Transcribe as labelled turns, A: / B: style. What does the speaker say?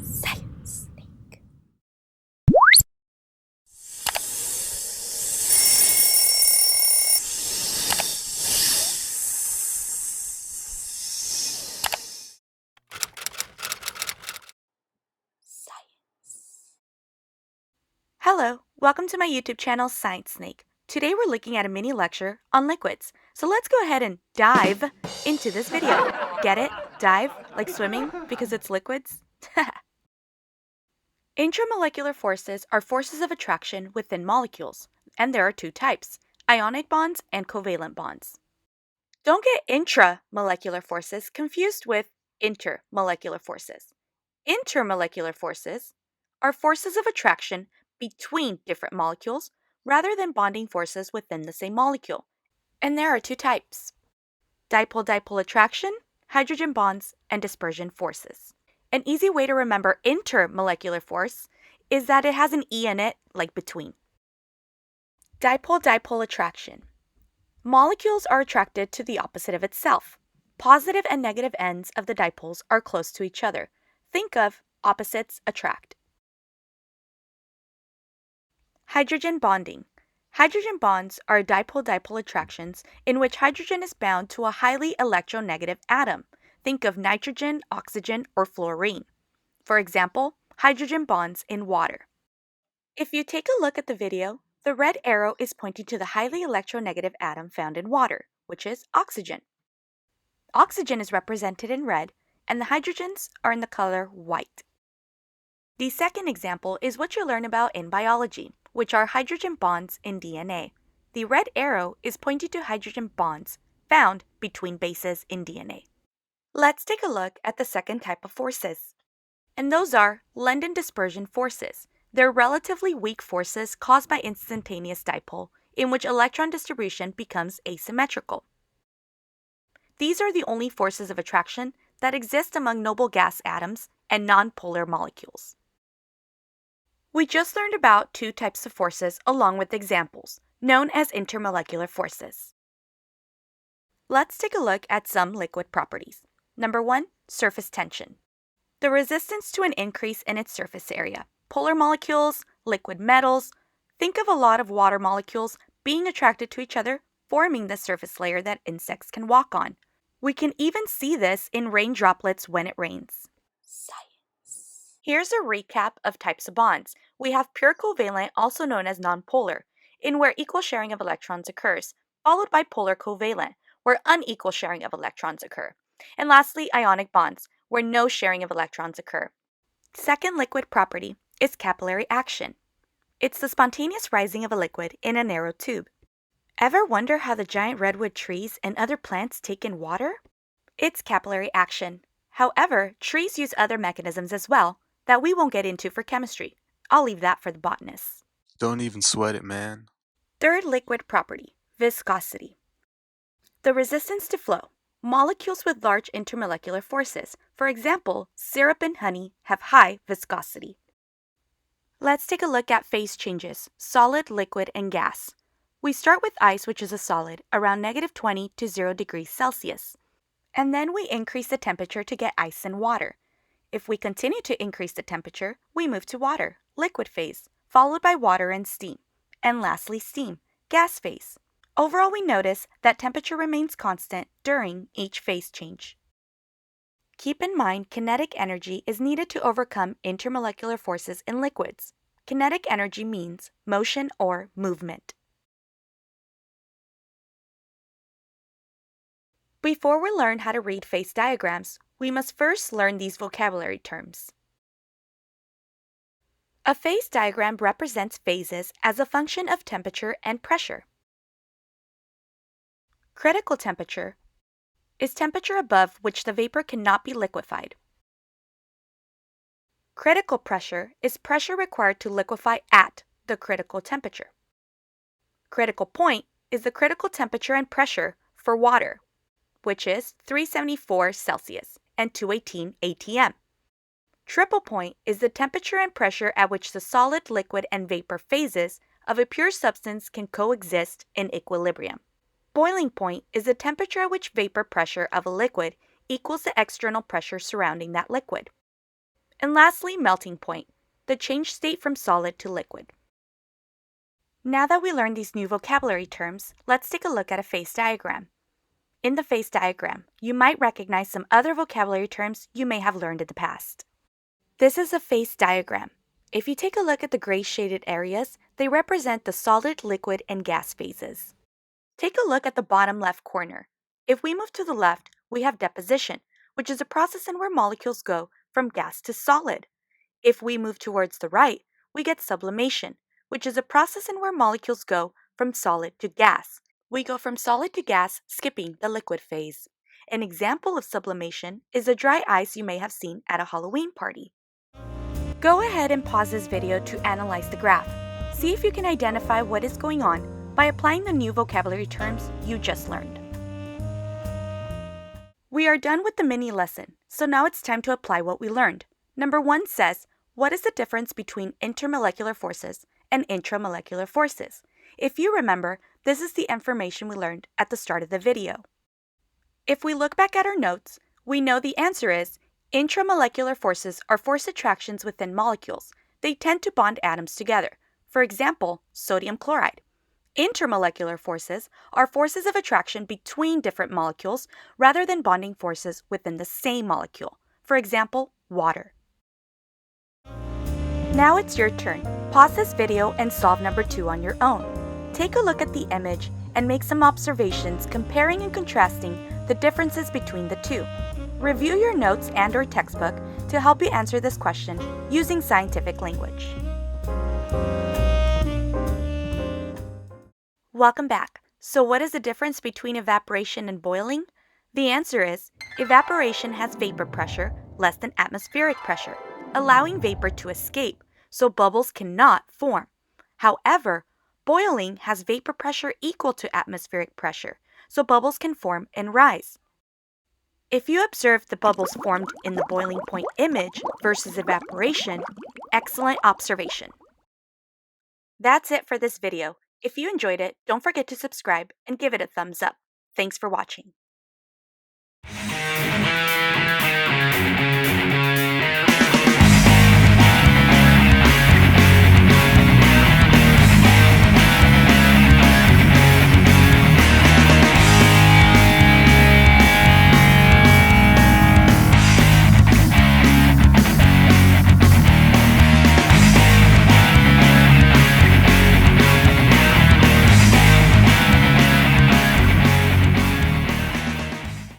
A: Science Snake. Science. Hello, welcome to my YouTube channel, Science Snake. Today we're looking at a mini lecture on liquids. So let's go ahead and dive into this video. Get it? Dive? Like swimming? Because it's liquids? Intramolecular forces are forces of attraction within molecules, and there are two types, ionic bonds and covalent bonds. Don't get intramolecular forces confused with intermolecular forces. Intermolecular forces are forces of attraction between different molecules rather than bonding forces within the same molecule. And there are two types, dipole-dipole attraction, hydrogen bonds, and dispersion forces. An easy way to remember intermolecular force is that it has an E in it, like between. Dipole-dipole attraction. Molecules are attracted to the opposite of itself. Positive and negative ends of the dipoles are close to each other. Think of opposites attract. Hydrogen bonding. Hydrogen bonds are dipole-dipole attractions in which hydrogen is bound to a highly electronegative atom. Think of nitrogen, oxygen, or fluorine. For example, hydrogen bonds in water. If you take a look at the video, the red arrow is pointing to the highly electronegative atom found in water, which is oxygen. Oxygen is represented in red, and the hydrogens are in the color white. The second example is what you learn about in biology, which are hydrogen bonds in DNA. The red arrow is pointing to hydrogen bonds found between bases in DNA. Let's take a look at the second type of forces, and those are London dispersion forces. They're relatively weak forces caused by instantaneous dipole, in which electron distribution becomes asymmetrical. These are the only forces of attraction that exist among noble gas atoms and nonpolar molecules. We just learned about two types of forces along with examples, known as intermolecular forces. Let's take a look at some liquid properties. Number 1, surface tension. The resistance to an increase in its surface area. Polar molecules, liquid metals. Think of a lot of water molecules being attracted to each other, forming the surface layer that insects can walk on. We can even see this in rain droplets when it rains. Science. Here's a recap of types of bonds. We have pure covalent, also known as nonpolar, in where equal sharing of electrons occurs, followed by polar covalent, where unequal sharing of electrons occur. And lastly, ionic bonds, where no sharing of electrons occur. Second liquid property is capillary action. It's the spontaneous rising of a liquid in a narrow tube. Ever wonder how the giant redwood trees and other plants take in water? It's capillary action. However, trees use other mechanisms as well that we won't get into for chemistry. I'll leave that for the botanists.
B: Don't even sweat it, man.
A: Third liquid property, viscosity. The resistance to flow. Molecules with large intermolecular forces, for example, syrup and honey, have high viscosity. Let's take a look at phase changes, solid, liquid, and gas. We start with ice, which is a solid, around -20 to 0 degrees Celsius. And then we increase the temperature to get ice and water. If we continue to increase the temperature, we move to water, liquid phase, followed by water and steam. And lastly, steam, gas phase. Overall, we notice that temperature remains constant during each phase change. Keep in mind, kinetic energy is needed to overcome intermolecular forces in liquids. Kinetic energy means motion or movement. Before we learn how to read phase diagrams, we must first learn these vocabulary terms. A phase diagram represents phases as a function of temperature and pressure. Critical temperature is temperature above which the vapor cannot be liquefied. Critical pressure is pressure required to liquefy at the critical temperature. Critical point is the critical temperature and pressure for water, which is 374 Celsius and 218 atm. Triple point is the temperature and pressure at which the solid, liquid, and vapor phases of a pure substance can coexist in equilibrium. Boiling point is the temperature at which vapor pressure of a liquid equals the external pressure surrounding that liquid. And lastly, melting point, the change state from solid to liquid. Now that we learned these new vocabulary terms, let's take a look at a phase diagram. In the phase diagram, you might recognize some other vocabulary terms you may have learned in the past. This is a phase diagram. If you take a look at the gray shaded areas, they represent the solid, liquid, and gas phases. Take a look at the bottom left corner. If we move to the left, we have deposition, which is a process in where molecules go from gas to solid. If we move towards the right, we get sublimation, which is a process in where molecules go from solid to gas. We go from solid to gas, skipping the liquid phase. An example of sublimation is the dry ice you may have seen at a Halloween party. Go ahead and pause this video to analyze the graph. See if you can identify what is going on by applying the new vocabulary terms you just learned. We are done with the mini lesson, so now it's time to apply what we learned. Number 1 says, what is the difference between intermolecular forces and intramolecular forces? If you remember, this is the information we learned at the start of the video. If we look back at our notes, we know the answer is intramolecular forces are force attractions within molecules. They tend to bond atoms together. For example, sodium chloride. Intermolecular forces are forces of attraction between different molecules rather than bonding forces within the same molecule. For example, water. Now it's your turn. Pause this video and solve number 2 on your own. Take a look at the image and make some observations comparing and contrasting the differences between the two. Review your notes and/or textbook to help you answer this question using scientific language. Welcome back. So what is the difference between evaporation and boiling? The answer is, evaporation has vapor pressure less than atmospheric pressure, allowing vapor to escape, so bubbles cannot form. However, boiling has vapor pressure equal to atmospheric pressure, so bubbles can form and rise. If you observe the bubbles formed in the boiling point image versus evaporation, excellent observation. That's it for this video. If you enjoyed it, don't forget to subscribe and give it a thumbs up. Thanks for watching.